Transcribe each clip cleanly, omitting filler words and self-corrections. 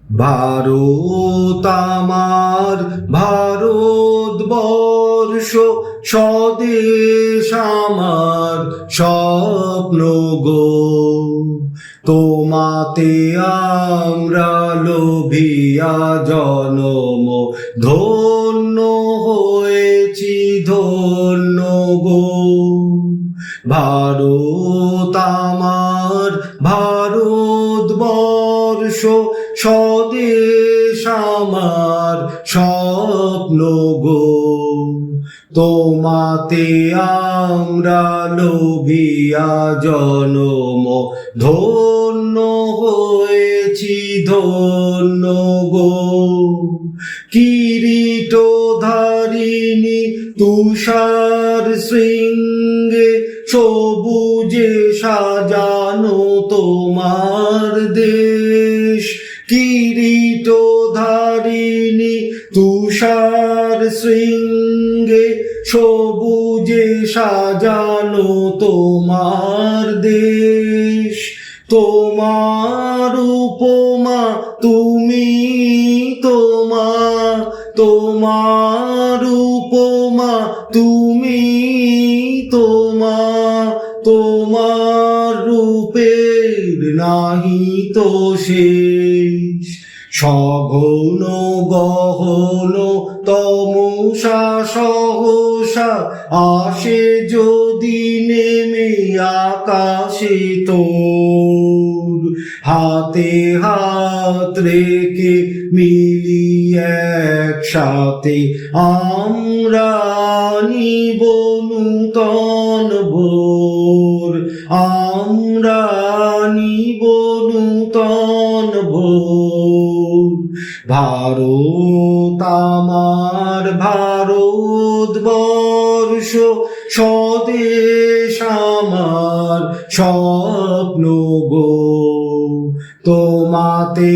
ভারত আমার ভারতবর্ষ, স্বদেশ আমার স্বপ্ন গো। তোমাতে আমরা লোভিয়া জনম, ধন্য হয়েছি ধন্য গো। ভারত আমার ভারতবর্ষ, স্বদেশ আমার স্বপ্ন গো। তোমাতে আমরা লোভিয়া জনম, ধন্য হয়েছি ধন্য গো। কিরীটধারিণী তুষার শৃঙ্গে, সবুজে সাজানো তোমার দেশ। কিরীটধারিণী তুষার শৃঙ্গে, সবুজে সাজানো তোমার দেশ। তোমার উপমা তুমি, তোমার উপমা তুমি, তোমার রূপের নাহি তো শেষ। সঘন গহন তমসা সহসা, আসে যদি নেমে আকাশে তোর। হাতে হাত রেখে মিলি একসাথে, আমরা নিব নূতন ভোর। আমরা নিব নূতন ভোর। ভারত আমার ভারতবর্ষ, স্বদেশ আমার স্বপ্ন গো। তোমাতে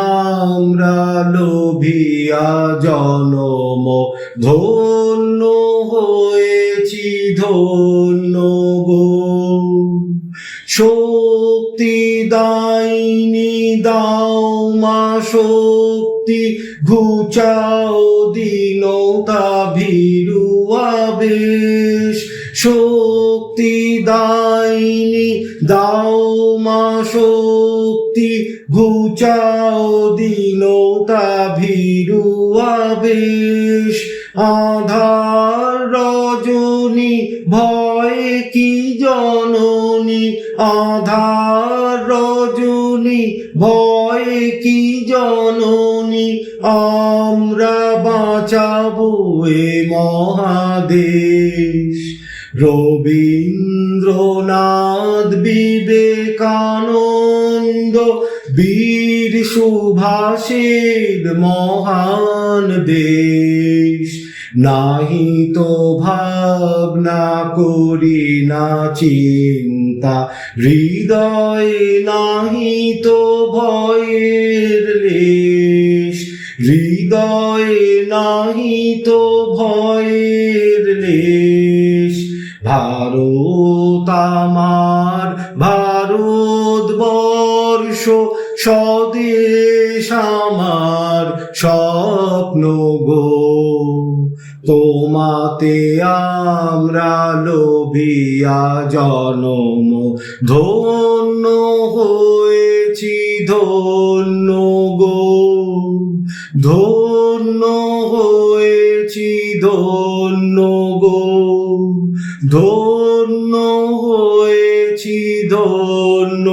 আমরা লোভিয়া জনম, ধন্য হয়েছি ধন্য গো। শক্তি দাইনি দাও মা শক্তি, ঘুচাও দীনতা ভীরু আবেশ। শক্তি দাইনি দাও মা শক্তি, ঘুচাও দীনতা ভীরু আবেশ। আধার রজনী ভয় কি জননী, আধার রজনী ভয় কি জননী। আমরা বাঁচাবো এ মহাদেশ। রবীন্দ্রনাথ বিবেকানন্দ বীর সুভাষের মহান দেশ। নাহি তো ভাবনা করি না চিন্তা, হৃদয়ে নাহি তো ভয়ের লেশ। হৃদয়ে নাহি তো ভয়ের লেশ। ভারত আমার ভারতবর্ষ, স্বদেশ আমার স্বপ্ন গো। তোমাতে আমরা লোভিয়া জনম, ধন্য হয়েছি ধন্য গো। ধন্য হয়েছি ধন্য গো। ধন্য হয়েছি ধন্য